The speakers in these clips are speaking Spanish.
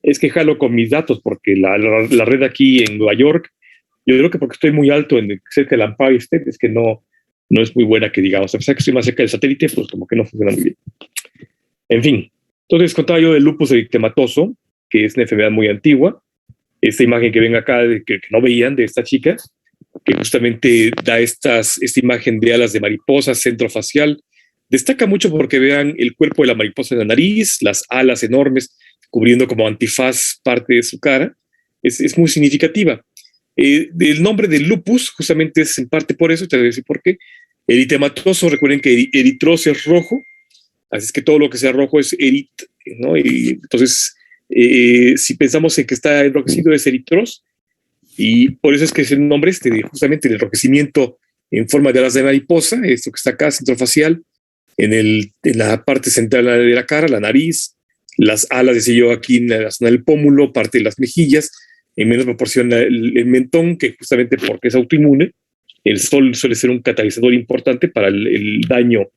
Es que jalo con mis datos porque la red aquí en Nueva York, yo creo que porque estoy muy alto cerca del Empire State, es que no es muy buena que digamos. A pesar que estoy más cerca del satélite, pues como que no funciona muy bien. En fin, entonces contaba yo del lupus eritematoso, que es una enfermedad muy antigua. Esta imagen que ven acá, que no veían, de esta chica, que justamente da esta imagen de alas de mariposa, centro facial. Destaca mucho porque vean el cuerpo de la mariposa en la nariz, las alas enormes cubriendo como antifaz parte de su cara. Es muy significativa. El nombre del lupus justamente es en parte por eso, te voy a decir por qué. Eritematoso, recuerden que eritros es rojo, así es que todo lo que sea rojo es erit, ¿no? Y entonces, si pensamos en que está enrojecido es eritros, y por eso es que es el nombre justamente el enrojecimiento en forma de alas de mariposa, esto que está acá, centrofacial, en la parte central de la cara, la nariz, las alas, decía yo, aquí en la zona del pómulo, parte de las mejillas, en menos proporción el mentón, que justamente porque es autoinmune, el sol suele ser un catalizador importante para el daño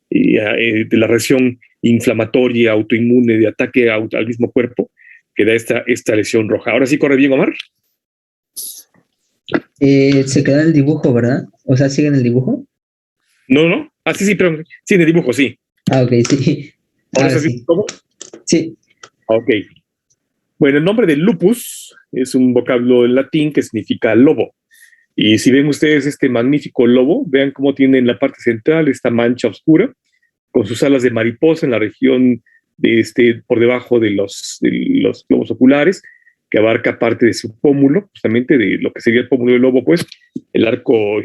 de la reacción inflamatoria, autoinmune, de ataque al mismo cuerpo, que da esta lesión roja. Ahora sí corre bien, Omar. Se queda en el dibujo, ¿verdad? O sea, ¿sigue en el dibujo? No. Ah, sí, pero sí, en el dibujo, sí. Ah, ok, sí. ¿Ahora sí? ¿Cómo? Sí. Ok. Bueno, el nombre de lupus es un vocablo en latín que significa lobo. Y si ven ustedes este magnífico lobo, vean cómo tiene en la parte central esta mancha oscura, con sus alas de mariposa en la región por debajo de los globos oculares, que abarca parte de su pómulo, justamente de lo que sería el pómulo del lobo, pues, el arco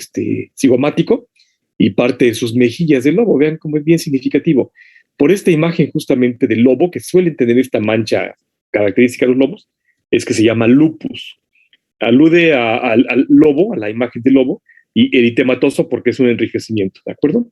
cigomático y parte de sus mejillas del lobo. Vean cómo es bien significativo. Por esta imagen justamente del lobo, que suelen tener esta mancha característica de los lobos, es que se llama lupus. Alude al lobo, a la imagen del lobo, y eritematoso porque es un enriquecimiento, ¿de acuerdo?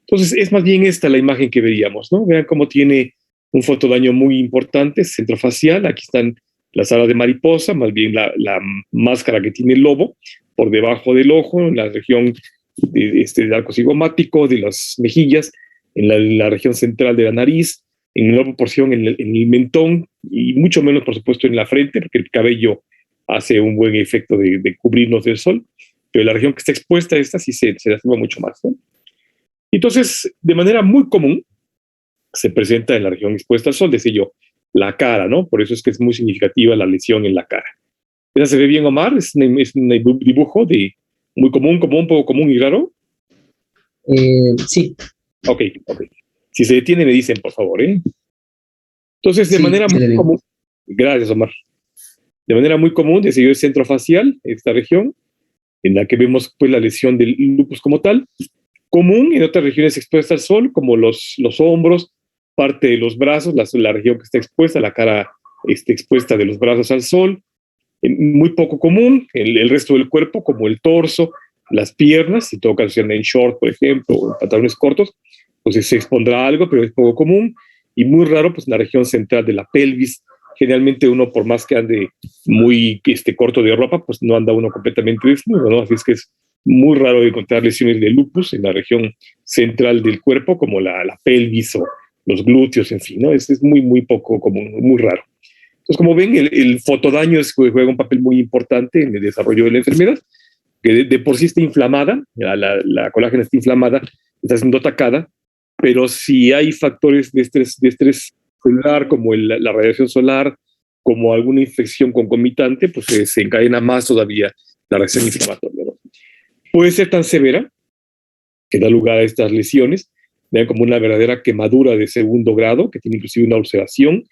Entonces, es más bien esta la imagen que veríamos, ¿no? Vean cómo tiene un fotodaño muy importante, centrofacial, aquí están las alas de mariposa, más bien la máscara que tiene el lobo, por debajo del ojo, en la región del arco cigomático, de las mejillas, en la región central de la nariz, en menor proporción en el mentón, y mucho menos, por supuesto, en la frente, porque el cabello hace un buen efecto de cubrirnos del sol, pero la región que está expuesta a esta sí se lastima mucho más, ¿no? Entonces, de manera muy común, se presenta en la región expuesta al sol, decía yo, la cara, ¿no? Por eso es que es muy significativa la lesión en la cara. ¿Esa se ve bien, Omar? Es un dibujo muy común, como un poco común y raro. Sí. Ok. Si se detiene, me dicen, por favor, ¿eh? Entonces, de manera muy común, gracias, Omar. De manera muy común, decía yo, es centrofacial, esta región, en la que vemos pues la lesión del lupus como tal, común en otras regiones expuestas al sol, como los hombros, parte de los brazos, la región que está expuesta, la cara expuesta de los brazos al sol, muy poco común, el resto del cuerpo, como el torso, las piernas, si todo caso sean en short, por ejemplo, o en pantalones cortos, pues se expondrá algo, pero es poco común, y muy raro, pues en la región central de la pelvis. Generalmente uno, por más que ande muy corto de ropa, pues no anda uno completamente desnudo, ¿no? Así es que es muy raro encontrar lesiones de lupus en la región central del cuerpo, como la pelvis o los glúteos, en fin, ¿no? Es muy poco común, muy raro. Entonces, como ven, el fotodaño juega un papel muy importante en el desarrollo de la enfermedad, que de por sí está inflamada, la colágena está inflamada, está siendo atacada, pero si hay factores de estrés celular, como la radiación solar, como alguna infección concomitante, pues se encadena más todavía la reacción inflamatoria, ¿no? Puede ser tan severa que da lugar a estas lesiones, vean como una verdadera quemadura de segundo grado, que tiene inclusive una ulceración,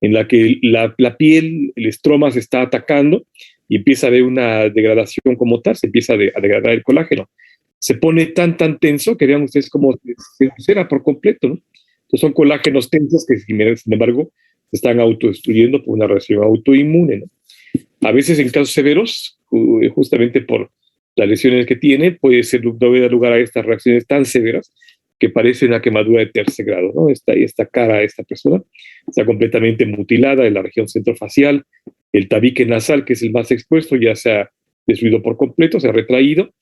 en la que la piel, el estroma se está atacando y empieza a haber una degradación como tal, se empieza a degradar el colágeno. Se pone tan tenso que vean ustedes cómo se ulcera por completo, ¿no? Entonces son colágenos tensos que, sin embargo, se están autodestruyendo por una reacción autoinmune, ¿no? A veces en casos severos, justamente por las lesiones que tiene, puede dar lugar a estas reacciones tan severas que parece una quemadura de tercer grado, ¿no? Esta cara de esta persona está completamente mutilada en la región centrofacial, el tabique nasal, que es el más expuesto, ya se ha destruido por completo, se ha retraído.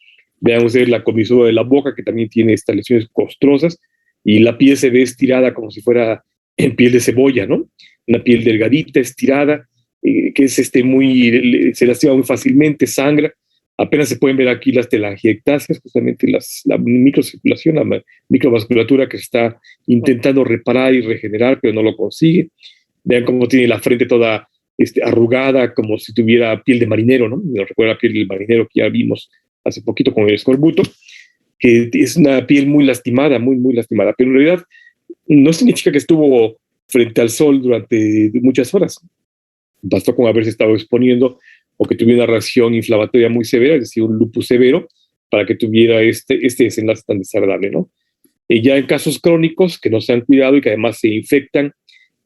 Vean ustedes la comisura de la boca, que también tiene estas lesiones costrosas, y la piel se ve estirada como si fuera en piel de cebolla, ¿no? Una piel delgadita, estirada, que es se lastima muy fácilmente, sangra. Apenas se pueden ver aquí las telangiectasias, justamente la microcirculación, la microvasculatura que se está intentando reparar y regenerar, pero no lo consigue. Vean cómo tiene la frente toda arrugada, como si tuviera piel de marinero, ¿no? Me recuerda la piel del marinero que ya vimos hace poquito con el escorbuto, que es una piel muy lastimada, muy, muy lastimada, pero en realidad no significa que estuvo frente al sol durante muchas horas. Bastó con haberse estado exponiendo o que tuviera una reacción inflamatoria muy severa, es decir, un lupus severo, para que tuviera este desenlace tan desagradable, ¿no? Ya en casos crónicos que no se han cuidado y que además se infectan,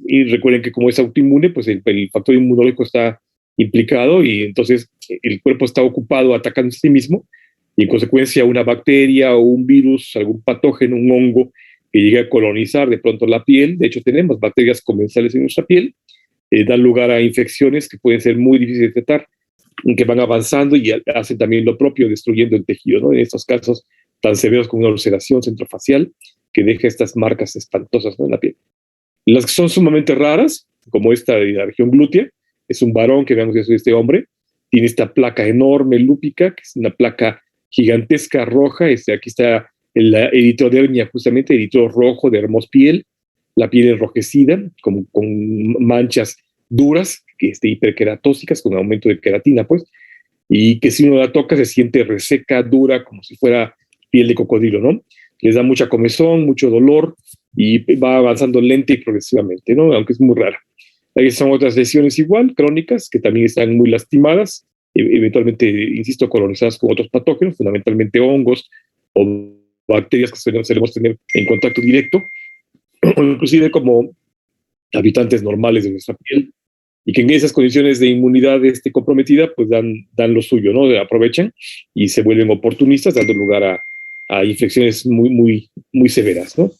y recuerden que como es autoinmune, pues el factor inmunológico está implicado y entonces el cuerpo está ocupado atacando a sí mismo y en consecuencia una bacteria o un virus, algún patógeno, un hongo que llegue a colonizar de pronto la piel. De hecho, tenemos bacterias comensales en nuestra piel, dan lugar a infecciones que pueden ser muy difíciles de tratar, que van avanzando y hacen también lo propio, destruyendo el tejido, ¿no? En estos casos tan severos como una ulceración centrofacial que deja estas marcas espantosas, ¿no?, en la piel. Las que son sumamente raras, como esta de la región glútea, es un varón que vemos que es hombre, tiene esta placa enorme lúpica, que es una placa gigantesca roja, aquí está la eritrodermia, justamente, eritrito rojo de hermosa piel, la piel enrojecida, con manchas duras, hiperqueratóxicas, con aumento de queratina, pues, y que si uno la toca se siente reseca, dura, como si fuera piel de cocodrilo, ¿no? Les da mucha comezón, mucho dolor, y va avanzando lenta y progresivamente, ¿no? Aunque es muy rara. Ahí son otras lesiones igual, crónicas, que también están muy lastimadas, eventualmente, insisto, colonizadas con otros patógenos, fundamentalmente hongos o bacterias que solemos tener en contacto directo, o inclusive como habitantes normales de nuestra piel, y que en esas condiciones de inmunidad comprometida, pues dan lo suyo, ¿no? Aprovechan y se vuelven oportunistas, dando lugar a infecciones muy, muy, muy severas, ¿no?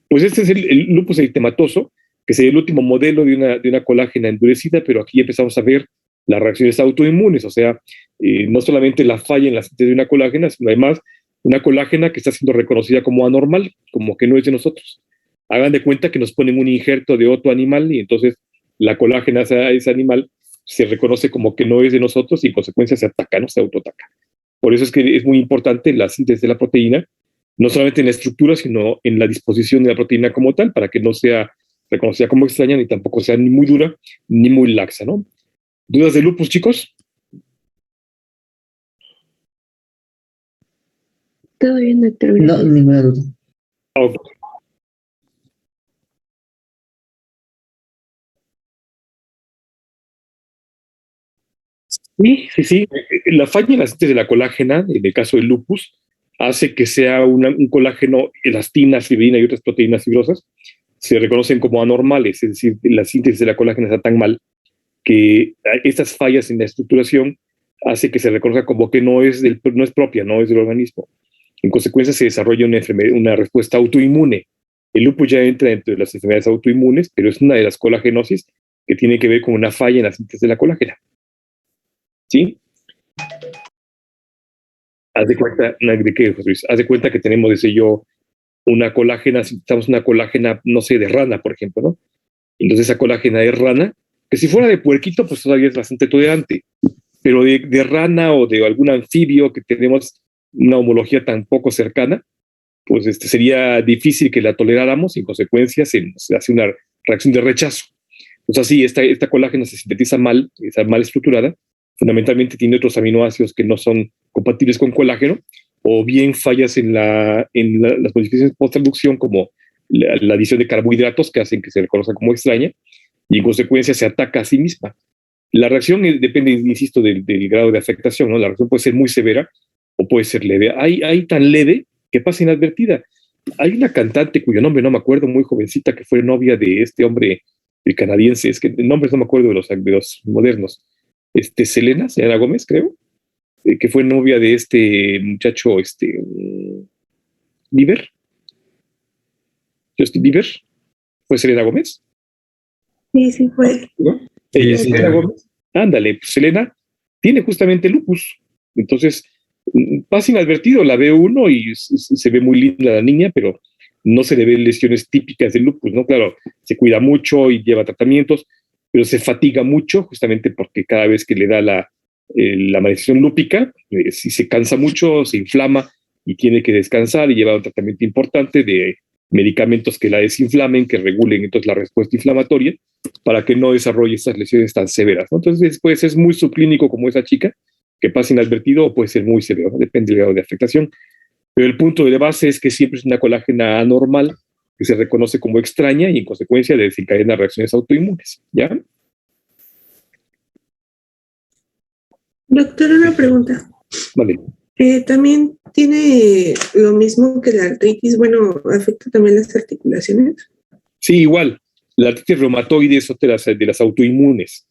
Pues este es el lupus eritematoso, que sería el último modelo de una colágena endurecida, pero aquí empezamos a ver las reacciones autoinmunes, o sea, no solamente la falla en la síntesis de una colágena, sino además una colágena que está siendo reconocida como anormal, como que no es de nosotros. Hagan de cuenta que nos ponen un injerto de otro animal y entonces la colágena a ese animal se reconoce como que no es de nosotros y en consecuencia se ataca, no se autoataca. Por eso es que es muy importante la síntesis de la proteína, no solamente en la estructura, sino en la disposición de la proteína como tal, para que no sea reconocida como extraña, ni tampoco sea ni muy dura, ni muy laxa, ¿no? ¿Dudas de lupus, chicos? Todo bien, doctor. No, ninguna duda. Okay. Sí. La falla en la síntesis de la colágena, en el caso del lupus, hace que sea un colágeno, elastina, fibrilina y otras proteínas fibrosas, se reconocen como anormales, es decir, la síntesis de la colágena está tan mal que estas fallas en la estructuración hace que se reconozca como que no es propia, no es del organismo. En consecuencia se desarrolla una respuesta autoinmune. El lupus ya entra dentro de las enfermedades autoinmunes, pero es una de las colagenosis que tiene que ver con una falla en la síntesis de la colágena. ¿Sí? Haz de cuenta, ¿de qué, José Luis? Haz de cuenta que tenemos, decía yo, una colágena, si estamos una colágena, no sé, de rana, por ejemplo, ¿no? Entonces esa colágena de rana, que si fuera de puerquito, pues todavía es bastante tolerante, pero de rana o de algún anfibio que tenemos una homología tan poco cercana, pues sería difícil que la toleráramos y en consecuencia se hace una reacción de rechazo. Entonces así, esta colágena se sintetiza mal, está mal estructurada, fundamentalmente tiene otros aminoácidos que no son compatibles con colágeno, o bien fallas en las modificaciones post-traducción, como la adición de carbohidratos que hacen que se reconozca como extraña, y en consecuencia se ataca a sí misma. La reacción depende, insisto, del grado de afectación, ¿no? La reacción puede ser muy severa o puede ser leve. Hay tan leve que pasa inadvertida. Hay una cantante cuyo nombre no me acuerdo, muy jovencita, que fue novia de este hombre, el canadiense, es que nombres no me acuerdo de los modernos. Selena Gómez, creo, que fue novia de este muchacho, Bieber, Justin Bieber, ¿fue Selena Gómez? Sí, fue. ¿No? Ella es Selena Gómez. Ándale, pues Selena tiene justamente lupus. Entonces, pasa inadvertido, la ve uno y se ve muy linda la niña, pero no se le ven lesiones típicas del lupus, ¿no? Claro, se cuida mucho y lleva tratamientos, pero se fatiga mucho justamente porque cada vez que le da la manifestación lúpica, si se cansa mucho, se inflama y tiene que descansar y llevar un tratamiento importante de medicamentos que la desinflamen, que regulen entonces la respuesta inflamatoria para que no desarrolle estas lesiones tan severas, ¿no? Entonces puede ser muy subclínico como esa chica, que pasa inadvertido, o puede ser muy severo, ¿no? Depende del grado de afectación. Pero el punto de base es que siempre es una colágena anormal que se reconoce como extraña y en consecuencia desencadena reacciones autoinmunes, ¿ya? Doctor, una pregunta. Vale. ¿También tiene lo mismo que la artritis? Bueno, ¿afecta también las articulaciones? Sí, igual. La artritis reumatoide es otra de las autoinmunes.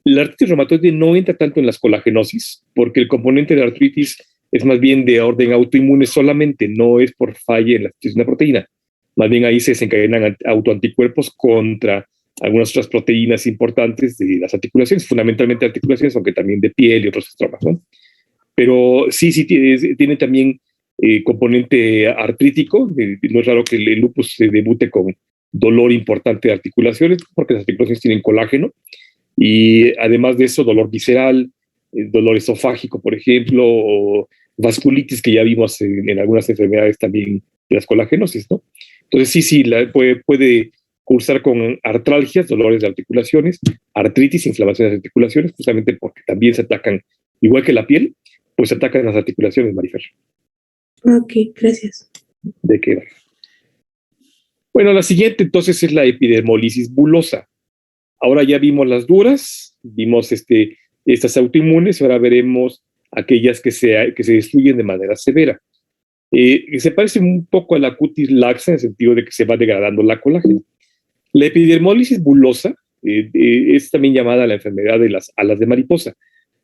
La artritis reumatoide no entra tanto en las colagenosis, porque el componente de la artritis es más bien de orden autoinmune solamente, no es por falla en la síntesis de una proteína. Más bien ahí se desencadenan autoanticuerpos contra algunas otras proteínas importantes de las articulaciones, fundamentalmente articulaciones, aunque también de piel y otros estromas, ¿no? Pero sí tiene también componente artrítico. No es raro que el lupus se debute con dolor importante de articulaciones, porque las articulaciones tienen colágeno, y además de eso, dolor visceral, dolor esofágico, por ejemplo, o vasculitis que ya vimos en algunas enfermedades también de las colagenosis, ¿no? Entonces sí, puede cursar con artralgias, dolores de articulaciones, artritis, inflamaciones de articulaciones, justamente porque también se atacan, igual que la piel, pues se atacan las articulaciones, Marifer. Ok, gracias. ¿De qué? Bueno, la siguiente entonces es la epidermolisis bulosa. Ahora ya vimos las duras, vimos estas autoinmunes, y ahora veremos aquellas que se destruyen de manera severa. Se parece un poco a la cutis laxa en el sentido de que se va degradando la colágena. La epidermólisis bulosa es también llamada la enfermedad de las alas de mariposa.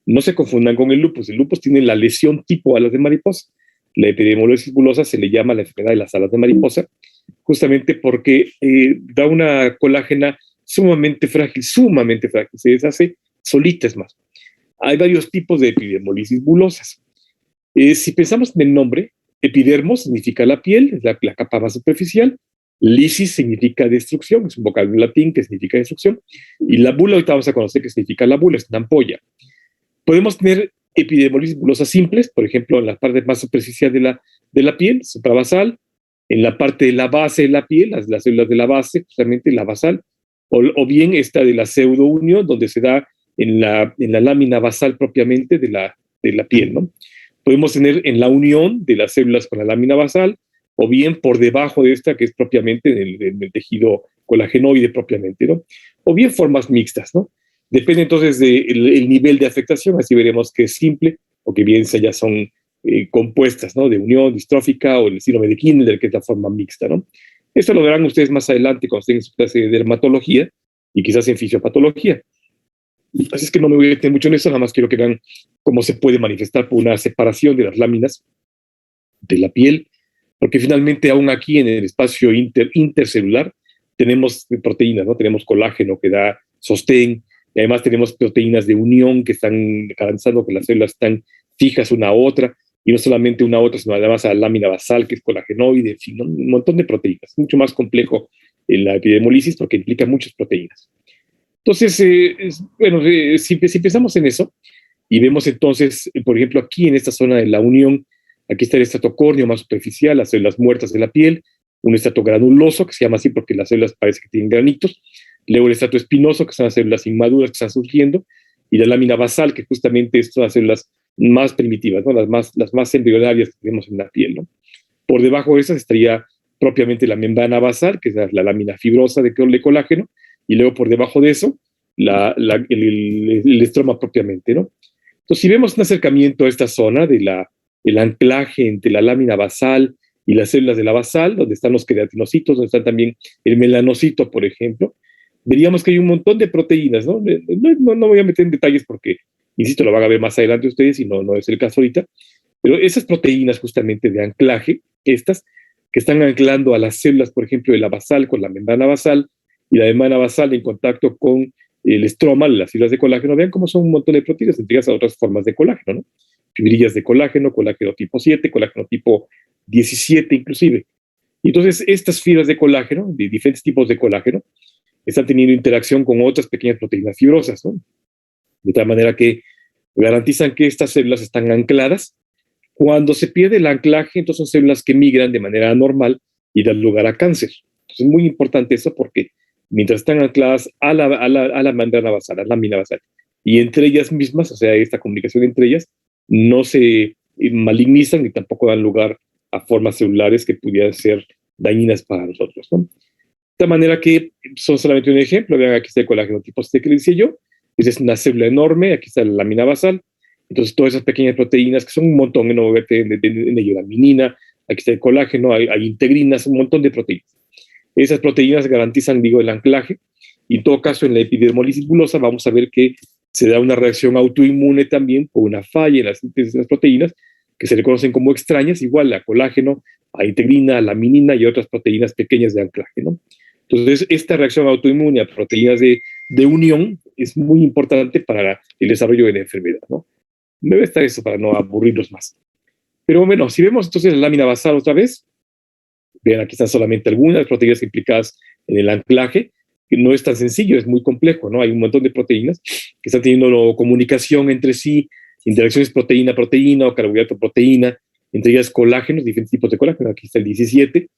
No se confundan con el lupus. El lupus tiene la lesión tipo alas de mariposa. La epidermólisis bulosa se le llama la enfermedad de las alas de mariposa, justamente porque da una colágena sumamente frágil, se deshace solita, es más. Hay varios tipos de epidermolisis bulosas. Si pensamos en el nombre, epidermos significa la piel, es la capa más superficial, lisis significa destrucción, es un vocablo latín que significa destrucción, y la bula ahorita vamos a conocer qué significa la bula, es una ampolla. Podemos tener epidermolisis bulosas simples, por ejemplo, en la parte más superficial de la piel, suprabasal, en la parte de la base de la piel, las células de la base, justamente la basal, o bien esta de la pseudounión, donde se da en la lámina basal propiamente de la piel, ¿no? Podemos tener en la unión de las células con la lámina basal, o bien por debajo de esta, que es propiamente del tejido colagenoide propiamente, ¿no? O bien formas mixtas, ¿no? Depende entonces del nivel de afectación, así veremos que es simple o que bien ya son compuestas, ¿no? De unión distrófica o el síndrome de Kindler, que es la forma mixta, ¿no? Esto lo verán ustedes más adelante cuando estén en su clase de dermatología y quizás en fisiopatología. Así es que no me voy a detener mucho en eso, nada más quiero que vean cómo se puede manifestar por una separación de las láminas de la piel, porque finalmente aún aquí en el espacio intercelular tenemos proteínas, ¿no? Tenemos colágeno que da sostén, y además tenemos proteínas de unión que están garantizando que las células están fijas una a otra, y no solamente una a otra, sino además a la lámina basal, que es colagenoide, en fin, ¿no? Un montón de proteínas. Mucho más complejo en la epidermolisis porque implica muchas proteínas. Entonces, si pensamos en eso y vemos entonces, por ejemplo, aquí en esta zona de la unión, aquí está el estrato córneo más superficial, las células muertas de la piel, un estrato granuloso, que se llama así porque las células parece que tienen granitos, luego el estrato espinoso, que son las células inmaduras que están surgiendo, y la lámina basal, que justamente son las células más primitivas, ¿no? las más embrionarias que tenemos en la piel, ¿no? Por debajo de esas estaría propiamente la membrana basal, que es la lámina fibrosa de colágeno, y luego por debajo de eso, el estroma propiamente, ¿no? Entonces, si vemos un acercamiento a esta zona del anclaje entre la lámina basal y las células de la basal, donde están los queratinocitos, donde están también el melanocito, por ejemplo, veríamos que hay un montón de proteínas, ¿no? No voy a meter en detalles porque, insisto, lo van a ver más adelante ustedes y no es el caso ahorita, pero esas proteínas justamente de anclaje, estas que están anclando a las células, por ejemplo, de la basal con la membrana basal y la membrana basal en contacto con el estroma, las fibras de colágeno, vean cómo son un montón de proteínas entregadas a otras formas de colágeno, ¿no? Fibrillas de colágeno tipo 7, colágeno tipo 17 inclusive. Y entonces estas fibras de colágeno, de diferentes tipos de colágeno, están teniendo interacción con otras pequeñas proteínas fibrosas, ¿no? De tal manera que garantizan que estas células están ancladas. Cuando se pierde el anclaje, entonces son células que migran de manera anormal y dan lugar a cáncer. Entonces es muy importante eso porque mientras están ancladas a la membrana basal, a la lámina basal, y entre ellas mismas, o sea, esta comunicación entre ellas, no se malignizan ni tampoco dan lugar a formas celulares que pudieran ser dañinas para nosotros, ¿no? De esta manera que son solamente un ejemplo. Vean, aquí está el colágeno tipo C que le decía yo. Esa es una célula enorme, aquí está la lámina basal. Entonces, todas esas pequeñas proteínas, que son un montón, en ello la minina, aquí está el colágeno, hay integrinas, un montón de proteínas. Esas proteínas garantizan, digo, el anclaje. Y en todo caso, en la epidermolisis bullosa vamos a ver que se da una reacción autoinmune también por una falla en la síntesis de las proteínas, que se le conocen como extrañas, igual a colágeno, a integrina, a la minina y otras proteínas pequeñas de anclaje, ¿no? Entonces, esta reacción autoinmune a proteínas de unión es muy importante para el desarrollo de la enfermedad, ¿no? Debe estar eso para no aburrirlos más. Pero bueno, si vemos entonces la lámina basal otra vez, vean, aquí están solamente algunas proteínas implicadas en el anclaje, que no es tan sencillo, es muy complejo, ¿no? Hay un montón de proteínas que están teniendo comunicación entre sí, interacciones proteína-proteína o carbohidrato-proteína, entre ellas colágenos, diferentes tipos de colágeno, aquí está el 17,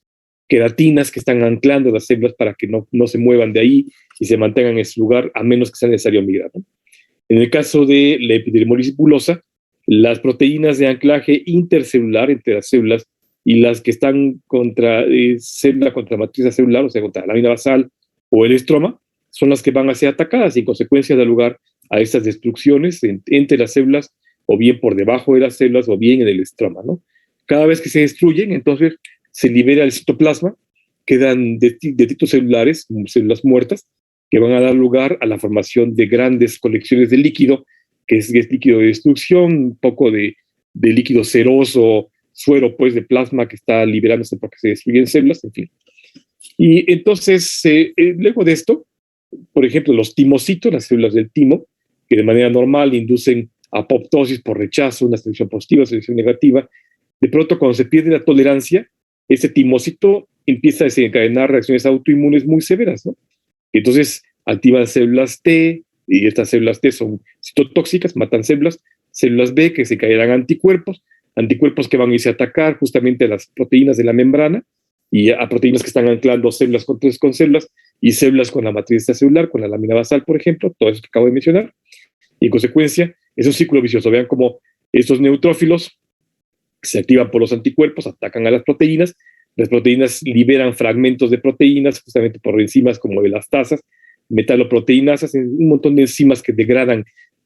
queratinas que están anclando las células para que no se muevan de ahí y se mantengan en su lugar, a menos que sea necesario migrar, ¿no? En el caso de la epidermolisis bullosa, las proteínas de anclaje intercelular entre las células y las que están contra célula contra matriz celular, o sea, contra la lámina basal o el estroma, son las que van a ser atacadas y en consecuencia da lugar a estas destrucciones entre las células o bien por debajo de las células o bien en el estroma, ¿no? Cada vez que se destruyen, entonces se libera el citoplasma, quedan detritos celulares, células muertas, que van a dar lugar a la formación de grandes colecciones de líquido, que es líquido de destrucción, un poco de líquido seroso, suero, pues, de plasma que está liberándose porque se destruyen células, en fin. Y entonces, luego de esto, por ejemplo, los timocitos, las células del timo, que de manera normal inducen apoptosis por rechazo, una selección positiva, selección negativa, de pronto cuando se pierde la tolerancia, ese timocito empieza a desencadenar reacciones autoinmunes muy severas, ¿no? Entonces activan células T, y estas células T son citotóxicas, matan células B que se caerán anticuerpos que van a irse a atacar justamente a las proteínas de la membrana y a proteínas que están anclando células con células y células con la matriz celular, con la lámina basal, por ejemplo, todo eso que acabo de mencionar. Y en consecuencia, es un ciclo vicioso. Vean cómo estos neutrófilos se activan por los anticuerpos, atacan a las proteínas liberan fragmentos de proteínas, justamente por enzimas como elastasas, metaloproteinasas, un montón de enzimas que degradan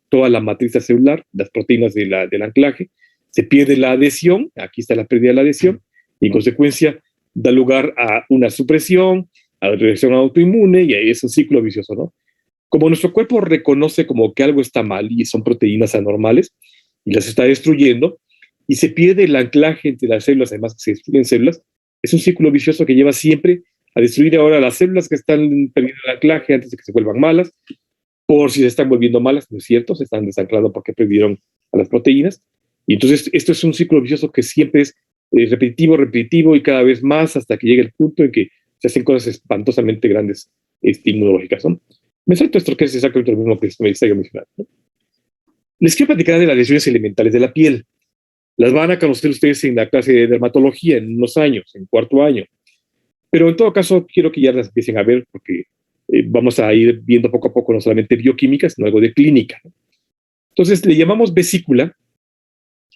toda la matriz celular, las proteínas del anclaje. Se pierde la adhesión, aquí está la pérdida de la adhesión, y en consecuencia da lugar a una supresión, a la reacción autoinmune, y ahí es un ciclo vicioso, ¿no? Como nuestro cuerpo reconoce como que algo está mal y son proteínas anormales y las está destruyendo, y se pierde el anclaje entre las células, además que se destruyen células, es un círculo vicioso que lleva siempre a destruir ahora las células que están perdiendo el anclaje antes de que se vuelvan malas, por si se están volviendo malas, no es cierto, se están desanclando porque perdieron a las proteínas. Y entonces esto es un ciclo vicioso que siempre es repetitivo y cada vez más hasta que llega el punto en que se hacen cosas espantosamente grandes inmunológicas, ¿no? Me salto esto que es exactamente lo mismo que me estaba mencionando, ¿no? Les quiero platicar de las lesiones elementales de la piel. Las van a conocer ustedes en la clase de dermatología en unos años, en cuarto año. Pero en todo caso, quiero que ya las empiecen a ver porque vamos a ir viendo poco a poco no solamente bioquímica, sino algo de clínica, ¿no? Entonces, le llamamos vesícula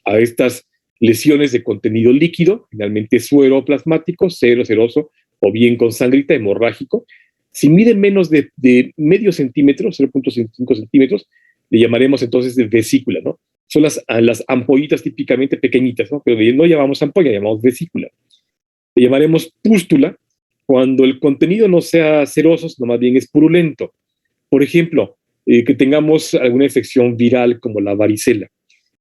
a estas lesiones de contenido líquido, finalmente suero plasmático, seroso, o bien con sangrita, hemorrágico. Si mide menos de medio centímetro, 0.5 centímetros, le llamaremos entonces de vesícula, ¿no? Son las ampollitas típicamente pequeñitas, ¿no? Pero no llamamos ampolla, llamamos vesícula. Le llamaremos pústula cuando el contenido no sea seroso, sino más bien es purulento. Por ejemplo, que tengamos alguna infección viral como la varicela,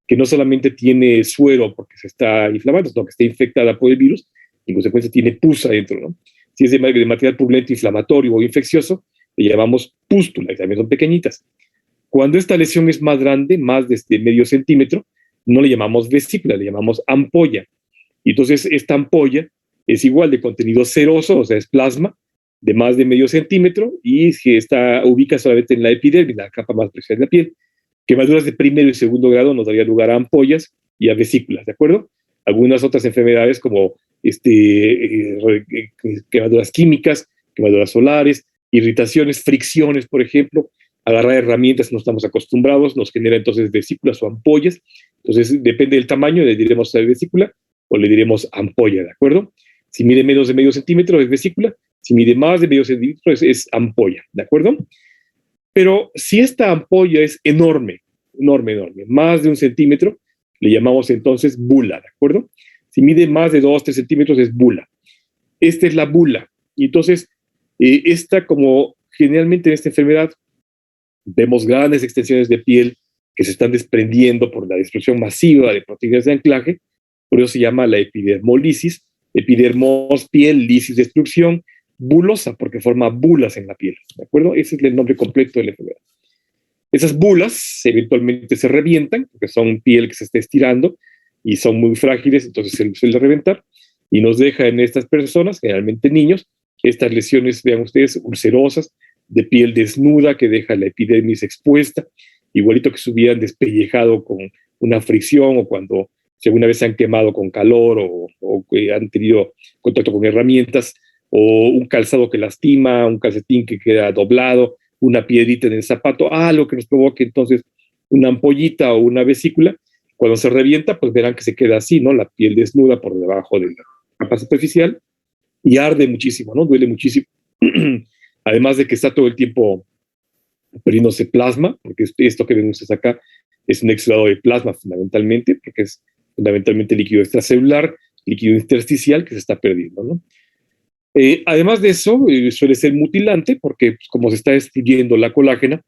que no solamente tiene suero porque se está inflamando, sino que está infectada por el virus, y en consecuencia tiene pus adentro, ¿no? Si es de material purulento, inflamatorio o infeccioso, le llamamos pústula, y también son pequeñitas. Cuando esta lesión es más grande, más de medio centímetro, no le llamamos vesícula, le llamamos ampolla. Y entonces esta ampolla es igual de contenido seroso, o sea, es plasma, de más de medio centímetro, y si ubica solamente en la epidermis, la capa más precisa de la piel. Quemaduras de primero y segundo grado nos daría lugar a ampollas y a vesículas, ¿de acuerdo? Algunas otras enfermedades como quemaduras químicas, quemaduras solares, irritaciones, fricciones, por ejemplo, agarrar herramientas no estamos acostumbrados, nos genera entonces vesículas o ampollas. Entonces, depende del tamaño, le diremos vesícula o le diremos ampolla, ¿de acuerdo? Si mide menos de medio centímetro es vesícula, si mide más de medio centímetro es ampolla, ¿de acuerdo? Pero si esta ampolla es enorme, enorme, enorme, más de 1 centímetro, le llamamos entonces bula, ¿de acuerdo? Si mide más de 2, 3 centímetros es bula. Esta es la bula. Y entonces, esta, como generalmente en esta enfermedad, vemos grandes extensiones de piel que se están desprendiendo por la destrucción masiva de proteínas de anclaje, por eso se llama la epidermolisis, epidermos, piel, lisis, destrucción, bulosa, porque forma bulas en la piel, ¿de acuerdo? Ese es el nombre completo de la enfermedad. Esas bulas eventualmente se revientan, porque son piel que se está estirando y son muy frágiles, entonces se suele reventar, y nos deja en estas personas, generalmente niños, estas lesiones, vean ustedes, ulcerosas, de piel desnuda que deja la epidermis expuesta, igualito que se hubieran despellejado con una fricción o cuando si alguna vez se han quemado con calor o que han tenido contacto con herramientas, o un calzado que lastima, un calcetín que queda doblado, una piedrita en el zapato, algo que nos provoque entonces una ampollita o una vesícula. Cuando se revienta, pues verán que se queda así, ¿no? La piel desnuda por debajo de la capa superficial y arde muchísimo, ¿no? Duele muchísimo. Además de que está todo el tiempo perdiéndose plasma, porque esto que ven ustedes acá es un exudado de plasma fundamentalmente, porque es fundamentalmente líquido extracelular, líquido intersticial que se está perdiendo, ¿no? Además de eso, suele ser mutilante, porque pues, como se está destruyendo la colágena,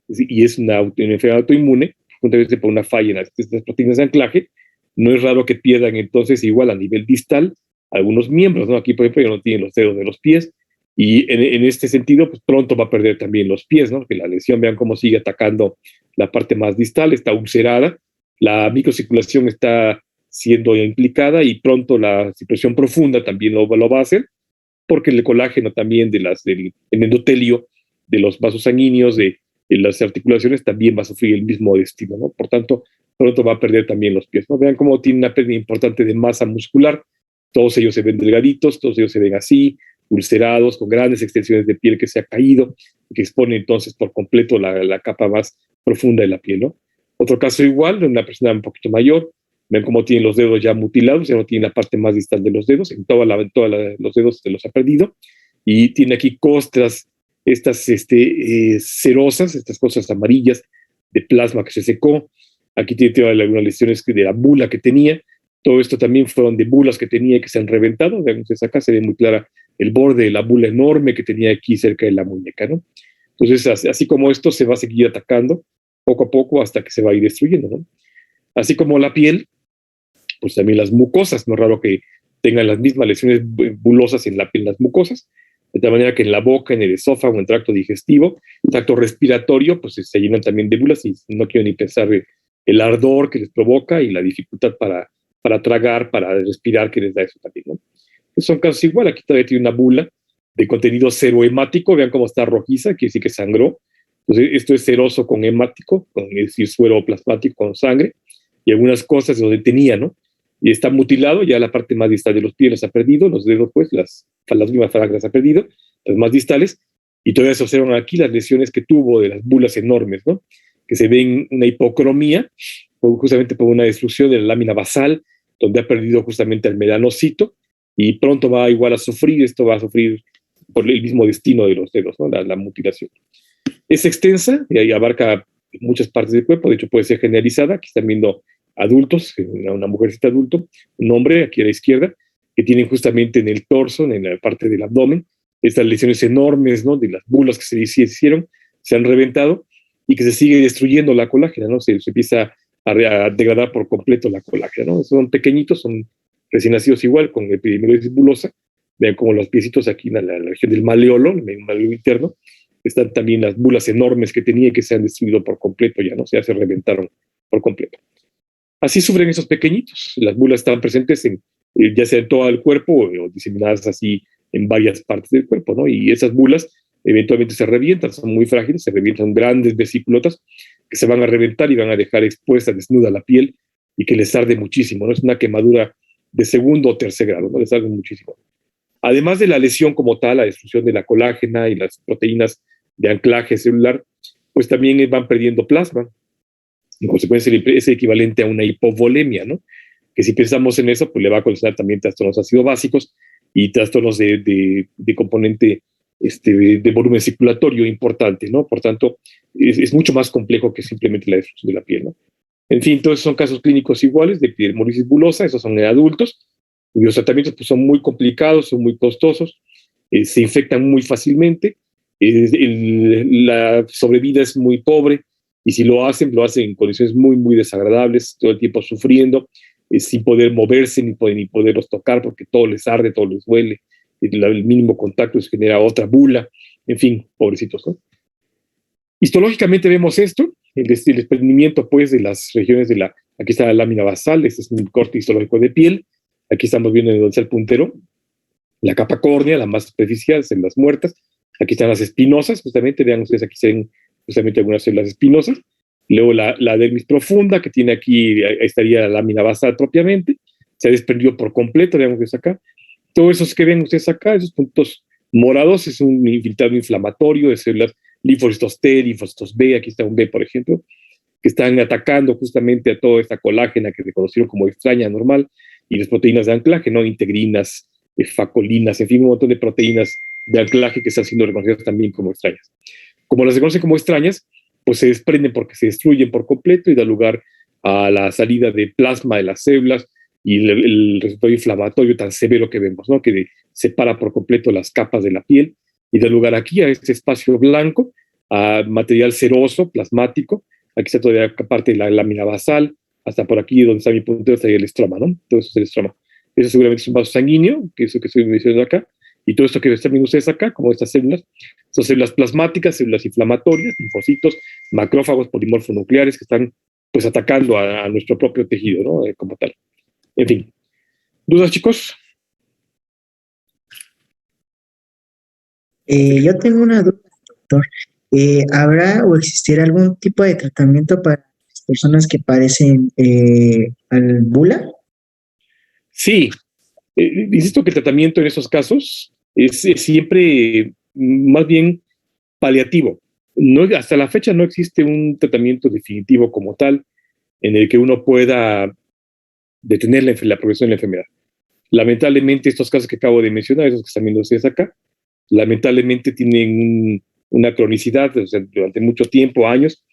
y es una enfermedad autoinmune, justamente por una falla en estas proteínas de anclaje, no es raro que pierdan entonces igual a nivel distal algunos miembros, ¿no? Aquí, por ejemplo, ya no tienen los dedos de los pies, y en este sentido, pues pronto va a perder también los pies, ¿no? Que la lesión, vean cómo sigue atacando la parte más distal, está ulcerada, la microcirculación está siendo implicada y pronto la circulación profunda también lo va a hacer, porque el colágeno también del endotelio de los vasos sanguíneos, de las articulaciones, también va a sufrir el mismo destino, ¿no? Por tanto, pronto va a perder también los pies, ¿no? Vean cómo tiene una pérdida importante de masa muscular, todos ellos se ven delgaditos, todos ellos se ven así, ulcerados, con grandes extensiones de piel que se ha caído, que expone entonces por completo la capa más profunda de la piel, ¿no? Otro caso igual, de una persona un poquito mayor, ven cómo tienen los dedos ya mutilados, ya no tiene la parte más distal de los dedos, en todos los dedos se los ha perdido, y tiene aquí costras, estas cerosas, estas costras amarillas de plasma que se secó, aquí tiene algunas lesiones de la bula que tenía, todo esto también fueron de bulas que tenía y que se han reventado, vean ustedes acá se ve muy clara el borde de la bula enorme que tenía aquí cerca de la muñeca, ¿no? Entonces, así como esto se va a seguir atacando poco a poco hasta que se va a ir destruyendo, ¿no? Así como la piel, pues también las mucosas, no es raro que tengan las mismas lesiones bulosas en la piel, las mucosas, de tal manera que en la boca, en el esófago, en el tracto digestivo, el tracto respiratorio, pues se llenan también de bulas y no quiero ni pensar el ardor que les provoca y la dificultad para tragar, para respirar que les da eso también, ¿no? Son casos igual, aquí todavía tiene una bula de contenido serohemático, vean cómo está rojiza, quiere decir que sangró. Entonces, esto es seroso con hemático, es decir, suero plasmático con sangre, y algunas cosas donde tenía, ¿no? Y está mutilado, ya la parte más distal de los pies las ha perdido, los dedos, pues, las mismas falanges las ha perdido, las más distales, y todavía se observan aquí las lesiones que tuvo de las bulas enormes, ¿no? Que se ven una hipocromía, justamente por una destrucción de la lámina basal, donde ha perdido justamente el melanocito, y pronto va igual a sufrir, esto va a sufrir por el mismo destino de los dedos, ¿no? La mutilación. Es extensa y ahí abarca muchas partes del cuerpo, de hecho puede ser generalizada, aquí están viendo adultos, una mujercita adulto, un hombre aquí a la izquierda, que tienen justamente en el torso, en la parte del abdomen, estas lesiones enormes, ¿no? De las bulas que se hicieron, se han reventado y que se sigue destruyendo la colágena, ¿no? Se empieza a degradar por completo la colágena, ¿no? Son pequeñitos, son recién nacidos igual, con epidermolisis bulosa. Vean como los piecitos aquí en la región del maleolo, en el maleolo interno, están también las bulas enormes que tenía y que se han destruido por completo, ya no, ya se reventaron por completo. Así sufren esos pequeñitos. Las bulas están presentes ya sea en todo el cuerpo o diseminadas así en varias partes del cuerpo, ¿no? Y esas bulas eventualmente se revientan, son muy frágiles, se revientan grandes vesículotas que se van a reventar y van a dejar expuesta, desnuda la piel y que les arde muchísimo, ¿no? Es una quemadura de segundo o tercer grado, ¿no? Les arde muchísimo. Además de la lesión como tal, la destrucción de la colágena y las proteínas de anclaje celular, pues también van perdiendo plasma. En consecuencia, es equivalente a una hipovolemia, ¿no? Que si pensamos en eso, pues le va a ocasionar también trastornos ácido básicos y trastornos de componente de volumen circulatorio importante, ¿no? Por tanto, es mucho más complejo que simplemente la destrucción de la piel, ¿no? En fin, todos son casos clínicos iguales de epidermolisis bulosa, esos son en adultos, y los tratamientos pues, son muy complicados, son muy costosos, se infectan muy fácilmente, la sobrevida es muy pobre, y si lo hacen en condiciones muy, muy desagradables, todo el tiempo sufriendo, sin poder moverse ni poderlos tocar porque todo les arde, todo les duele, el mínimo contacto les genera otra bula, en fin, pobrecitos, ¿no? Histológicamente vemos esto, el desprendimiento pues de las regiones aquí está la lámina basal, este es un corte histológico de piel, aquí estamos viendo donde está el puntero, la capa córnea, la más superficial, células muertas, aquí están las espinosas, justamente, vean ustedes, aquí se ven justamente algunas células espinosas, luego la dermis profunda, que tiene aquí, ahí estaría la lámina basal propiamente, se ha desprendido por completo, vean ustedes acá, todos esos que ven ustedes acá, esos puntos morados, es un infiltrado inflamatorio de células linfocitos T, linfocitos B, aquí está un B, por ejemplo, que están atacando justamente a toda esta colágena que reconocieron como extraña, normal, y las proteínas de anclaje, ¿no? Integrinas, facolinas, en fin, un montón de proteínas de anclaje que están siendo reconocidas también como extrañas. Como las reconocen como extrañas, pues se desprenden porque se destruyen por completo y da lugar a la salida de plasma de las células y el resultado inflamatorio tan severo que vemos, ¿no? Que separa por completo las capas de la piel y da lugar aquí a este espacio blanco, a material ceroso, plasmático. Aquí está todavía parte de la lámina basal, hasta por aquí donde está mi puntero está el estroma, ¿no? Todo eso es el estroma. Eso seguramente es un vaso sanguíneo, que es lo que estoy mencionando acá, y todo esto que están viendo ustedes acá, como estas células, son células plasmáticas, células inflamatorias, linfocitos, macrófagos polimorfonucleares que están pues atacando a nuestro propio tejido, ¿no? Como tal. En fin. ¿Dudas, chicos? Yo tengo una duda, doctor. ¿Habrá o existirá algún tipo de tratamiento para las personas que padecen al bula? Sí. Insisto que el tratamiento en esos casos es siempre más bien paliativo. No, hasta la fecha no existe un tratamiento definitivo como tal en el que uno pueda detener la progresión de la enfermedad. Lamentablemente, estos casos que acabo de mencionar, esos que están viendo ustedes acá, lamentablemente tienen una cronicidad, o sea, durante mucho tiempo, años,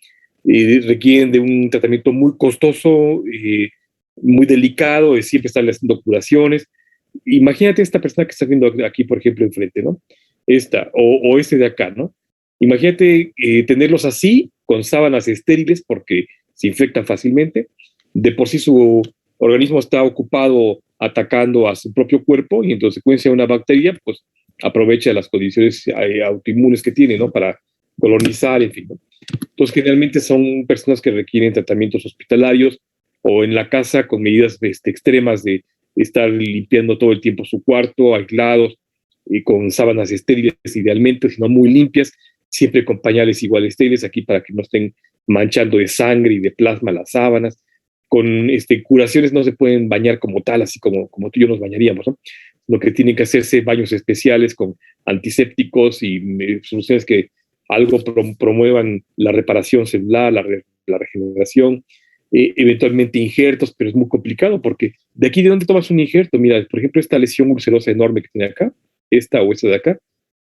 requieren de un tratamiento muy costoso, muy delicado, siempre están haciendo curaciones. Imagínate esta persona que está viendo aquí, por ejemplo, enfrente, ¿no? Esta, o este de acá, ¿no? Imagínate tenerlos así, con sábanas estériles, porque se infectan fácilmente. De por sí su organismo está ocupado atacando a su propio cuerpo y en consecuencia una bacteria, pues aprovecha las condiciones autoinmunes que tiene, ¿no? Para colonizar, en fin, ¿no? Entonces, generalmente son personas que requieren tratamientos hospitalarios o en la casa con medidas extremas de estar limpiando todo el tiempo su cuarto, aislados, y con sábanas estériles idealmente, sino muy limpias, siempre con pañales igual estériles aquí para que no estén manchando de sangre y de plasma las sábanas. Con curaciones no se pueden bañar como tal, así como tú y yo nos bañaríamos, ¿no? Lo que tienen que hacerse baños especiales con antisépticos y soluciones que algo promuevan la reparación celular, la regeneración, eventualmente injertos, pero es muy complicado porque de aquí de dónde tomas un injerto, mira, por ejemplo, esta lesión ulcerosa enorme que tiene acá, esta o esta de acá,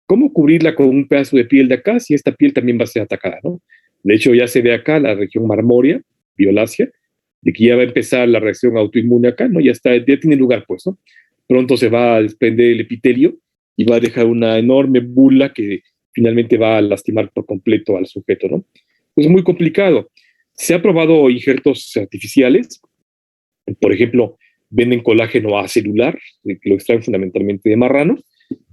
¿cómo cubrirla con un pedazo de piel de acá si esta piel también va a ser atacada, ¿no? De hecho, ya se ve acá la región marmórea, violácea, de que ya va a empezar la reacción autoinmune acá, ¿no? Ya tiene lugar, pues, ¿no? Pronto se va a desprender el epitelio y va a dejar una enorme bula que finalmente va a lastimar por completo al sujeto, ¿no? Es muy complicado. Se ha probado injertos artificiales, por ejemplo, venden colágeno acelular, que lo extraen fundamentalmente de marrano,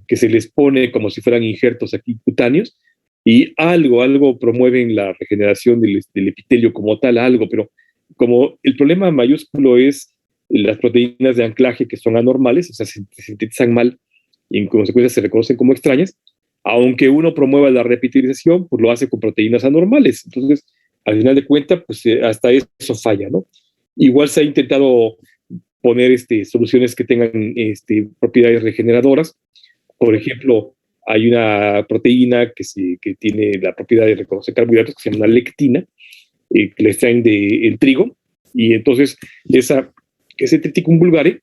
que se les pone como si fueran injertos aquí cutáneos, y algo promueven la regeneración del epitelio como tal, algo, pero como el problema mayúsculo es las proteínas de anclaje que son anormales, o sea, se sintetizan mal, y en consecuencia se reconocen como extrañas, aunque uno promueva la repetirización, pues lo hace con proteínas anormales. Entonces, al final de cuentas, pues hasta eso falla, ¿no? Igual se ha intentado poner soluciones que tengan propiedades regeneradoras. Por ejemplo, hay una proteína que tiene la propiedad de reconocer carbohidratos que se llama lectina, que la extraen del trigo, y entonces ese triticum vulgare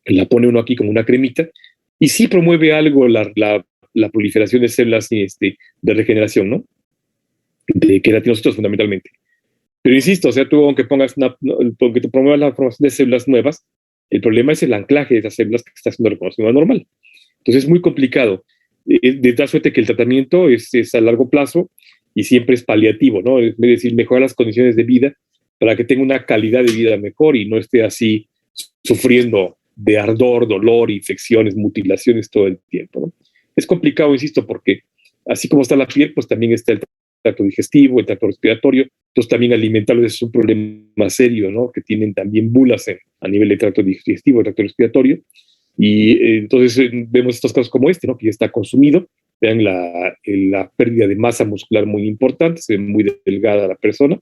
la pone uno aquí como una cremita, y sí promueve algo la proliferación de células de regeneración, ¿no? De queratinocitos fundamentalmente. Pero insisto, o sea, tú aunque aunque te promuevas la formación de células nuevas, el problema es el anclaje de esas células que está haciendo reconocimiento normal. Entonces es muy complicado. De tal suerte que el tratamiento es a largo plazo y siempre es paliativo, ¿no? Es decir, mejorar las condiciones de vida para que tenga una calidad de vida mejor y no esté así sufriendo de ardor, dolor, infecciones, mutilaciones todo el tiempo, ¿no? Es complicado, insisto, porque así como está la piel, pues también está el tracto digestivo, el tracto respiratorio, entonces también alimentarlos es un problema serio, ¿no? Que tienen también bulas a nivel de tracto digestivo, tracto respiratorio, y entonces vemos estos casos como ¿no? Que ya está consumido, vean la pérdida de masa muscular muy importante, se ve muy delgada la persona,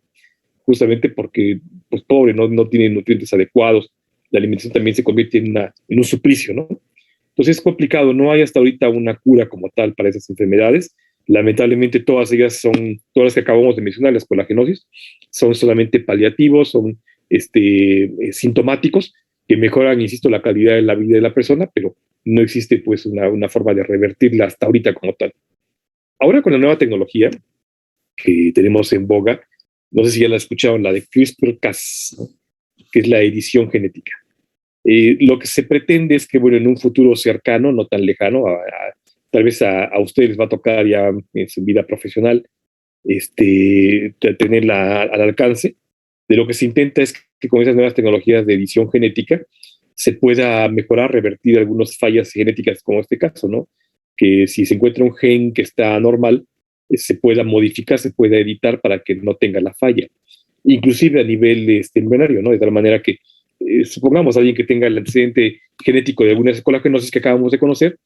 justamente porque, pues pobre, no tiene nutrientes adecuados, la alimentación también se convierte en un suplicio, ¿no? Entonces es complicado, no hay hasta ahorita una cura como tal para esas enfermedades. Lamentablemente todas todas las que acabamos de mencionar, las colagenosis, son solamente paliativos, son sintomáticos, que mejoran, insisto, la calidad de la vida de la persona, pero no existe pues una forma de revertirla hasta ahorita como tal. Ahora con la nueva tecnología que tenemos en boga, no sé si ya la escucharon, la de CRISPR-Cas, ¿no? Que es la edición genética. Lo que se pretende es que, bueno, en un futuro cercano, no tan lejano, tal vez a ustedes les va a tocar ya en su vida profesional tenerla al alcance. De lo que se intenta es que con esas nuevas tecnologías de edición genética se pueda mejorar, revertir algunas fallas genéticas, como este caso, ¿no? Que si se encuentra un gen que está anormal, se pueda modificar, se pueda editar para que no tenga la falla. Inclusive a nivel embrionario, ¿no? De tal manera que supongamos a alguien que tenga el antecedente genético de algunas colagenosis que acabamos de conocer,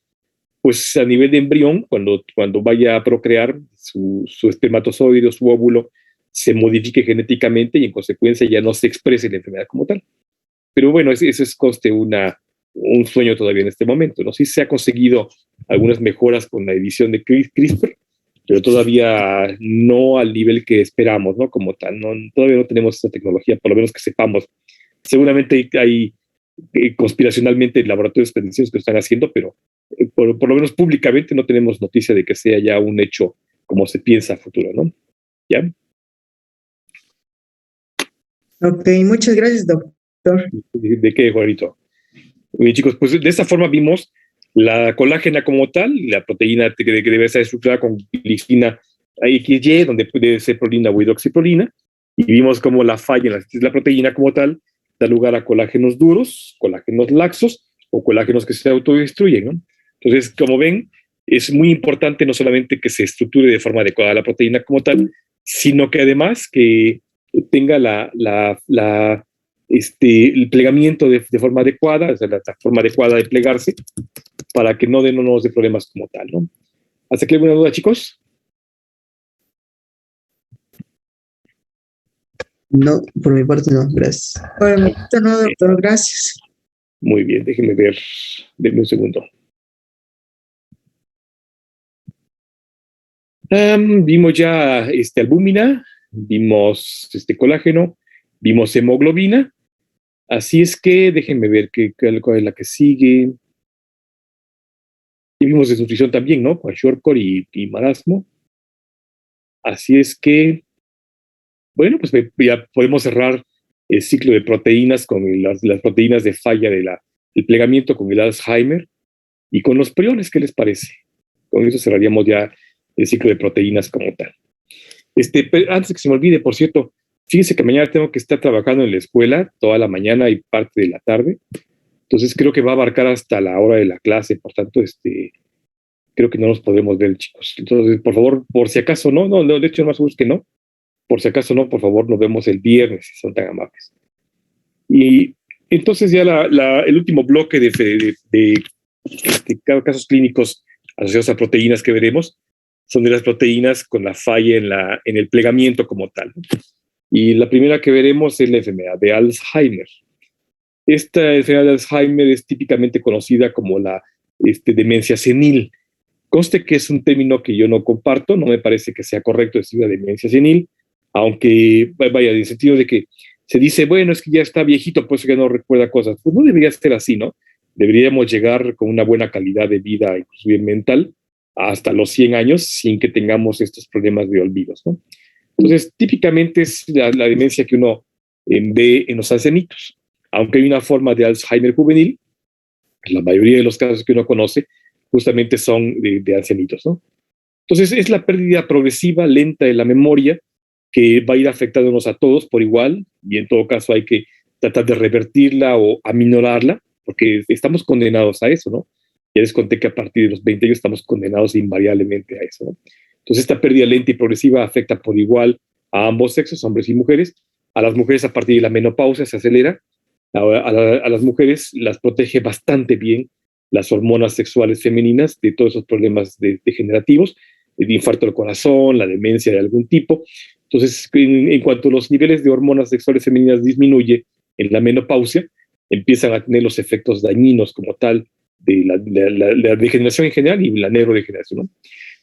pues a nivel de embrión, cuando vaya a procrear, su espermatozoide o su óvulo se modifique genéticamente y en consecuencia ya no se exprese la enfermedad como tal. Pero bueno, eso es un sueño todavía en este momento, ¿no? Sí se ha conseguido algunas mejoras con la edición de CRISPR, pero todavía no al nivel que esperamos, ¿no? Como tal, todavía no tenemos esa tecnología, por lo menos que sepamos. Seguramente hay conspiracionalmente laboratorios predictivos que lo están haciendo, pero por lo menos públicamente no tenemos noticia de que sea ya un hecho como se piensa a futuro, ¿no? ¿Ya? Ok, muchas gracias, doctor. ¿De qué, Juanito? Bien, chicos, pues de esta forma vimos la colágena como tal, la proteína que debe ser estructurada con glicina XY, donde puede ser prolina o hidroxiprolina, y vimos cómo la falla en la proteína como tal da lugar a colágenos duros, colágenos laxos o colágenos que se autodestruyen, ¿no? Entonces, como ven, es muy importante no solamente que se estructure de forma adecuada la proteína como tal, sino que además que tenga el plegamiento de forma adecuada, o sea, la forma adecuada de plegarse, para que no nos dé problemas como tal, ¿no? ¿Hasta aquí alguna duda, chicos? No, por mi parte no, gracias. Por el momento no, doctor, gracias. Muy bien, déjenme ver, denme un segundo. Vimos ya albúmina, vimos colágeno, vimos hemoglobina. Así es que déjenme ver cuál es la que sigue. Y vimos desnutrición también, ¿no? Con Shortcore y marasmo. Así es que, bueno, pues ya podemos cerrar el ciclo de proteínas con las proteínas de falla del plegamiento con el Alzheimer y con los priones, ¿qué les parece? Con eso cerraríamos ya el ciclo de proteínas como tal. Pero antes de que se me olvide, por cierto, fíjense que mañana tengo que estar trabajando en la escuela toda la mañana y parte de la tarde. Entonces creo que va a abarcar hasta la hora de la clase, por tanto, creo que no nos podremos ver, chicos. Entonces, por favor, por si acaso no, de hecho, más seguro es que no. Por si acaso no, por favor, nos vemos el viernes, si son tan amables. Y entonces ya el último bloque de casos clínicos asociados a proteínas que veremos son de las proteínas con la falla en el plegamiento como tal. Y la primera que veremos es la enfermedad de Alzheimer. Esta enfermedad de Alzheimer es típicamente conocida como la demencia senil. Conste que es un término que yo no comparto, no me parece que sea correcto decir la demencia senil, aunque vaya en el sentido de que se dice, bueno, es que ya está viejito, por eso ya no recuerda cosas. Pues no debería ser así, ¿no? Deberíamos llegar con una buena calidad de vida, inclusive mental, hasta los 100 años sin que tengamos estos problemas de olvidos, ¿no? Entonces, típicamente es la demencia que uno ve en los ancianitos. Aunque hay una forma de Alzheimer juvenil, la mayoría de los casos que uno conoce justamente son de ancianitos, ¿no? Entonces, es la pérdida progresiva, lenta de la memoria que va a ir afectándonos a todos por igual, y en todo caso hay que tratar de revertirla o aminorarla, porque estamos condenados a eso, ¿no? Ya les conté que a partir de los 20 años estamos condenados invariablemente a eso, ¿no? Entonces, esta pérdida lenta y progresiva afecta por igual a ambos sexos, hombres y mujeres. A las mujeres a partir de la menopausia se acelera. A las mujeres las protege bastante bien las hormonas sexuales femeninas de todos esos problemas degenerativos, de infarto del corazón, la demencia de algún tipo. Entonces, en cuanto los niveles de hormonas sexuales femeninas disminuye en la menopausia, empiezan a tener los efectos dañinos como tal de la degeneración en general y la neurodegeneración, ¿no?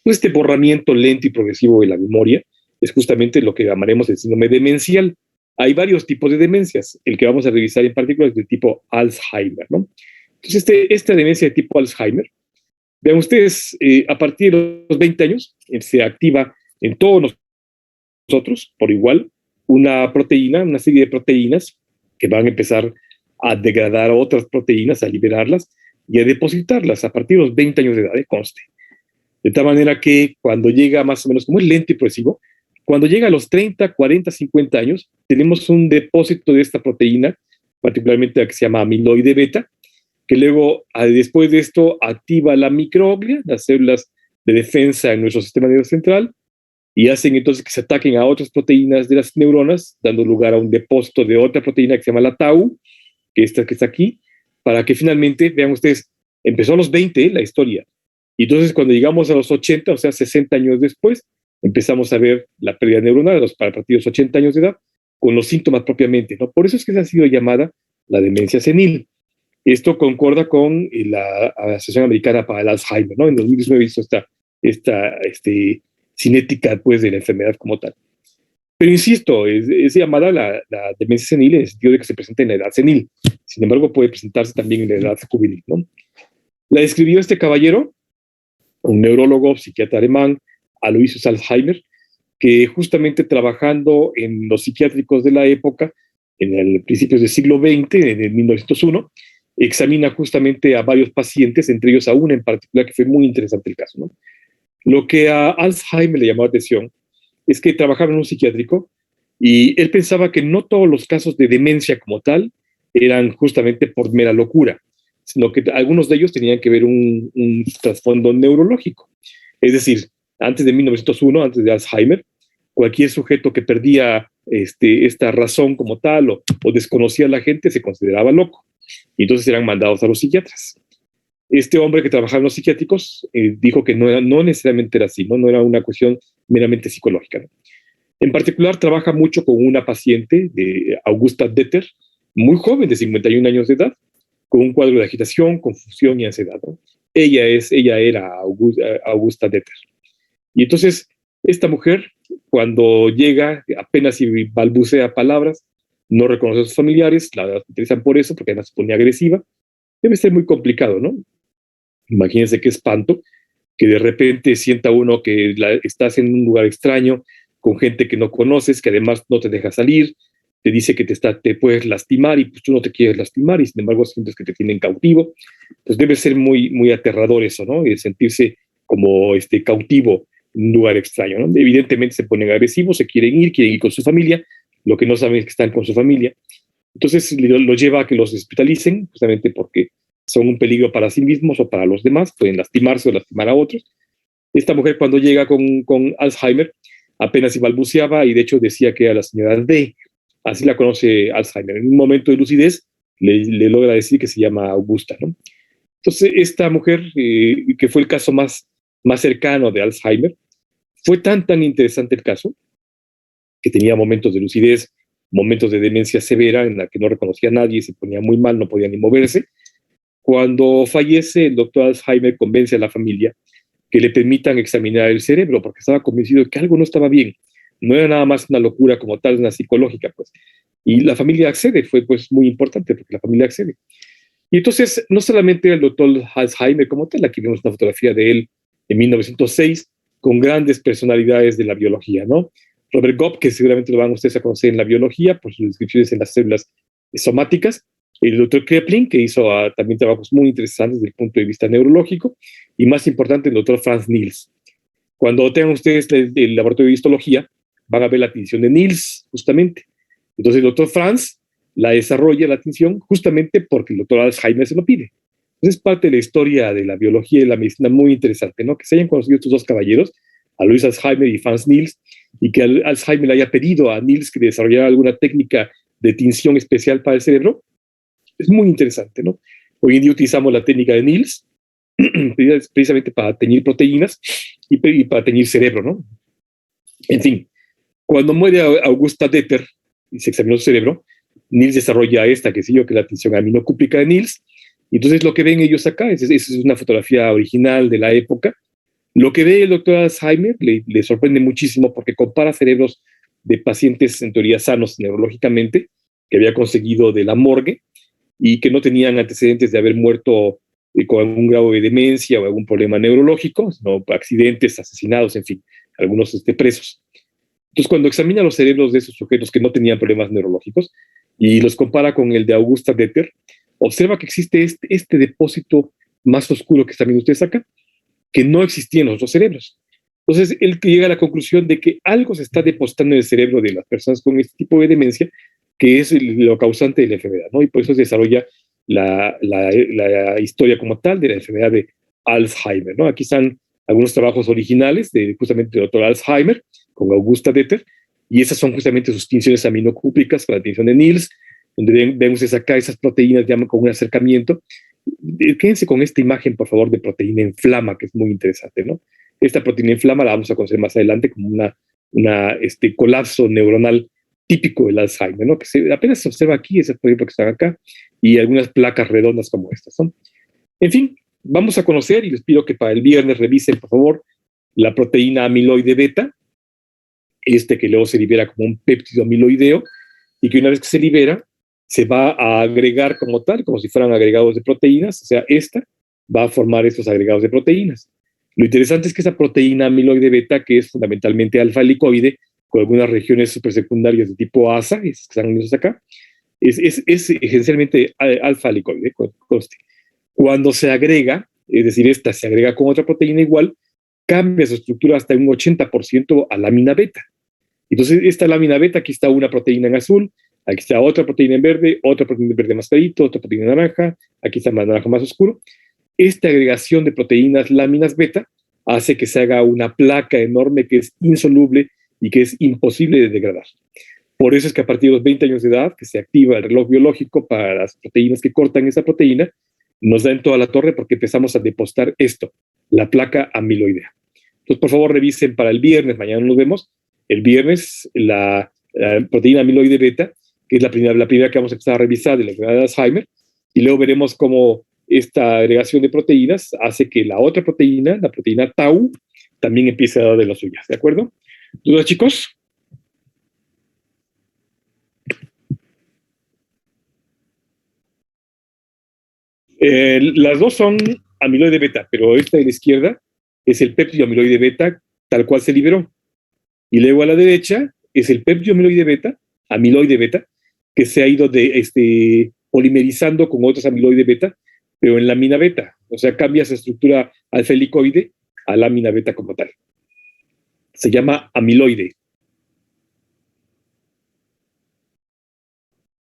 Entonces, este borramiento lento y progresivo de la memoria es justamente lo que llamaremos el síndrome demencial. Hay varios tipos de demencias. El que vamos a revisar en particular es del tipo Alzheimer, ¿no? Entonces, esta demencia de tipo Alzheimer, vean ustedes, a partir de los 20 años se activa en todos nosotros, por igual, una serie de proteínas que van a empezar a degradar a otras proteínas, a liberarlas y a depositarlas a partir de los 20 años de edad, conste. De tal manera que cuando llega más o menos, como es lento y progresivo, cuando llega a los 30, 40, 50 años, tenemos un depósito de esta proteína, particularmente la que se llama amiloide beta, que luego, después de esto, activa la microglia, las células de defensa en nuestro sistema nervioso central, y hacen entonces que se ataquen a otras proteínas de las neuronas, dando lugar a un depósito de otra proteína que se llama la tau, que está aquí, para que finalmente, vean ustedes, empezó a los 20 la historia, y entonces cuando llegamos a los 80, o sea, 60 años después, empezamos a ver la pérdida neuronal para partir de los 80 años de edad, con los síntomas propiamente, ¿no? Por eso es que se ha sido llamada la demencia senil. Esto concorda con la Asociación Americana para el Alzheimer, ¿no? En 2019 hizo esta cinética, pues, de la enfermedad como tal. Pero insisto, es llamada la demencia senil en el sentido de que se presenta en la edad senil. Sin embargo, puede presentarse también en la edad juvenil, ¿no? La describió este caballero, un neurólogo, psiquiatra alemán, Aloysius Alzheimer, que justamente trabajando en los psiquiátricos de la época, en el principios del siglo XX, en el 1901, examina justamente a varios pacientes, entre ellos a una en particular, que fue muy interesante el caso, ¿no? Lo que a Alzheimer le llamó la atención es que trabajaba en un psiquiátrico y él pensaba que no todos los casos de demencia como tal eran justamente por mera locura, sino que algunos de ellos tenían que ver un trasfondo neurológico. Es decir, antes de 1901, antes de Alzheimer, cualquier sujeto que perdía esta razón como tal o desconocía a la gente se consideraba loco. Y entonces eran mandados a los psiquiatras. Este hombre que trabajaba en los psiquiátricos dijo que no necesariamente era así, no era una cuestión meramente psicológica, ¿no? En particular, trabaja mucho con una paciente de Augusta Deter, muy joven, de 51 años de edad, con un cuadro de agitación, confusión y ansiedad, ¿no? Ella era Augusta Deter. Y entonces, esta mujer, cuando llega, apenas si balbucea palabras, no reconoce a sus familiares, la utilizan por eso, porque además se pone agresiva. Debe ser muy complicado, ¿no? Imagínense qué espanto, que de repente sienta uno que estás en un lugar extraño, con gente que no conoces, que además no te deja salir, te dice que te puedes lastimar y pues tú no te quieres lastimar y sin embargo sientes que te tienen cautivo. Pues debe ser muy, muy aterrador eso, ¿no? Y sentirse como cautivo en un lugar extraño, ¿no? Evidentemente se ponen agresivos, quieren ir con su familia, lo que no saben es que están con su familia. Entonces lo lleva a que los hospitalicen, justamente porque son un peligro para sí mismos o para los demás, pueden lastimarse o lastimar a otros. Esta mujer cuando llega con Alzheimer, apenas si balbuceaba y de hecho decía que era la señora D, así la conoce Alzheimer. En un momento de lucidez le logra decir que se llama Augusta, ¿no? Entonces, esta mujer, que fue el caso más cercano de Alzheimer, fue tan interesante el caso, que tenía momentos de lucidez, momentos de demencia severa en la que no reconocía a nadie, se ponía muy mal, no podía ni moverse. Cuando fallece, el doctor Alzheimer convence a la familia que le permitan examinar el cerebro, porque estaba convencido de que algo no estaba bien. No era nada más una locura como tal, una psicológica, pues. Y la familia accede, fue pues muy importante porque la familia accede. Y entonces, no solamente el doctor Alzheimer como tal, aquí vemos una fotografía de él en 1906, con grandes personalidades de la biología, ¿no? Robert Gobb, que seguramente lo van ustedes a conocer en la biología, por sus descripciones en las células somáticas, el doctor Kraepelin, que hizo también trabajos muy interesantes desde el punto de vista neurológico, y más importante, el doctor Franz Niels. Cuando tengan ustedes el laboratorio de histología, van a ver la tinción de Niels, justamente. Entonces el doctor Franz la desarrolla, la tinción, justamente porque el doctor Alzheimer se lo pide. Entonces es parte de la historia de la biología y la medicina muy interesante, ¿no? Que se hayan conocido estos dos caballeros, a Louis Alzheimer y Franz Niels, y que Alzheimer le haya pedido a Niels que desarrollara alguna técnica de tinción especial para el cerebro, es muy interesante, ¿no? Hoy en día utilizamos la técnica de Niels precisamente para teñir proteínas y para teñir cerebro, ¿no? En fin, cuando muere Augusta Deter y se examinó su cerebro, Niels desarrolla esta, que es la tinción aminocúplica de Niels. Y entonces lo que ven ellos acá es una fotografía original de la época. Lo que ve el doctor Alzheimer le sorprende muchísimo porque compara cerebros de pacientes en teoría sanos neurológicamente, que había conseguido de la morgue y que no tenían antecedentes de haber muerto con algún grado de demencia o algún problema neurológico, sino accidentes, asesinados, en fin, algunos presos. Entonces, cuando examina los cerebros de esos sujetos que no tenían problemas neurológicos y los compara con el de Augusta Deter, observa que existe este depósito más oscuro que están viendo ustedes acá, que no existía en los otros cerebros. Entonces, él llega a la conclusión de que algo se está depositando en el cerebro de las personas con este tipo de demencia, que es lo causante de la enfermedad, ¿no? Y por eso se desarrolla la historia como tal de la enfermedad de Alzheimer, ¿no? Aquí están algunos trabajos originales de justamente el doctor Alzheimer con Augusta Deter, y esas son justamente sus tinciones aminocúplicas con la tinción de Niels, donde vemos acá esas proteínas llaman con un acercamiento. Quédense con esta imagen, por favor, de proteína en flama, que es muy interesante, ¿no? Esta proteína en flama la vamos a conocer más adelante como una colapso neuronal típico del Alzheimer, ¿no? Que apenas se observa aquí, ese por ejemplo que están acá, y algunas placas redondas como estas, ¿no? En fin, vamos a conocer, y les pido que para el viernes revisen, por favor, la proteína amiloide beta, que luego se libera como un péptido amiloideo, y que una vez que se libera, se va a agregar como tal, como si fueran agregados de proteínas, o sea, esta va a formar estos agregados de proteínas. Lo interesante es que esa proteína amiloide beta, que es fundamentalmente alfa-helicoide, con algunas regiones supersecundarias de tipo ASA, esas que están vistos acá, es esencialmente alfa-helicoide, conste. Cuando se agrega, es decir, esta se agrega con otra proteína igual, cambia su estructura hasta un 80% a lámina beta. Entonces, esta lámina beta, aquí está una proteína en azul, aquí está otra proteína en verde, otra proteína en verde más clarito, otra proteína en naranja, aquí está más naranja más oscuro. Esta agregación de proteínas láminas beta hace que se haga una placa enorme que es insoluble y que es imposible de degradar. Por eso es que a partir de los 20 años de edad, que se activa el reloj biológico para las proteínas que cortan esa proteína, nos da en toda la torre porque empezamos a depositar esto, la placa amiloidea. Entonces, por favor, revisen para el viernes, mañana nos vemos, el viernes la proteína amiloide beta, que es la primera que vamos a empezar a revisar de la enfermedad de Alzheimer, y luego veremos cómo esta agregación de proteínas hace que la otra proteína, la proteína tau, también empiece a dar de las suyas, ¿de acuerdo? ¿Dudas, chicos? Las dos son amiloide beta, pero esta de la izquierda es el péptido amiloide beta tal cual se liberó. Y luego a la derecha es el péptido amiloide beta, que se ha ido polimerizando con otros amiloide beta, pero en lámina beta. O sea, cambia su estructura alfa-helicoide a lámina beta como tal. Se llama amiloide.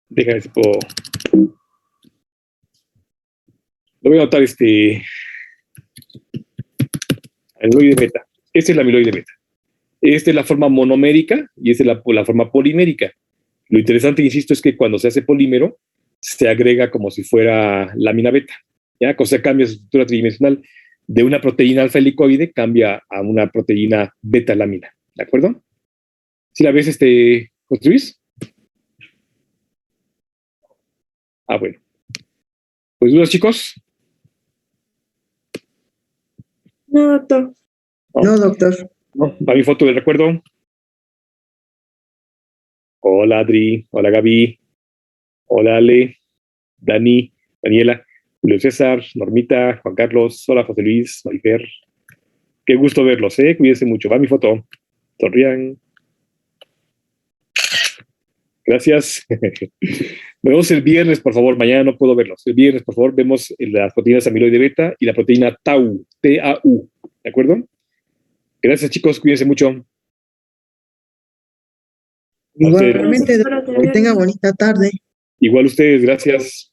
Déjame si puedo. Lo voy a anotar amiloide beta. Este es el amiloide beta. Esta es la forma monomérica y esta es la forma polimérica. Lo interesante, insisto, es que cuando se hace polímero, se agrega como si fuera lámina beta. ¿ya? O sea, cambia su estructura tridimensional de una proteína alfa helicoide, cambia a una proteína beta lámina, ¿de acuerdo? ¿Sí la ves, José Luis? Ah, bueno. Pues, ¿dudas, chicos? No, doctor. No, doctor. No, va mi foto del recuerdo. Hola, Adri. Hola, Gaby. Hola, Ale. Dani. Daniela. Julio César. Normita. Juan Carlos. Hola, José Luis. Marifer. Qué gusto verlos, ¿eh? Cuídense mucho. Va mi foto. Sonrían. Gracias. Vemos el viernes, por favor. Mañana no puedo verlos. El viernes, por favor, vemos las proteínas amiloide beta y la proteína tau. T-A-U. ¿De acuerdo? Gracias, chicos. Cuídense mucho. Igualmente, que tenga bonita tarde. Igual ustedes. Gracias.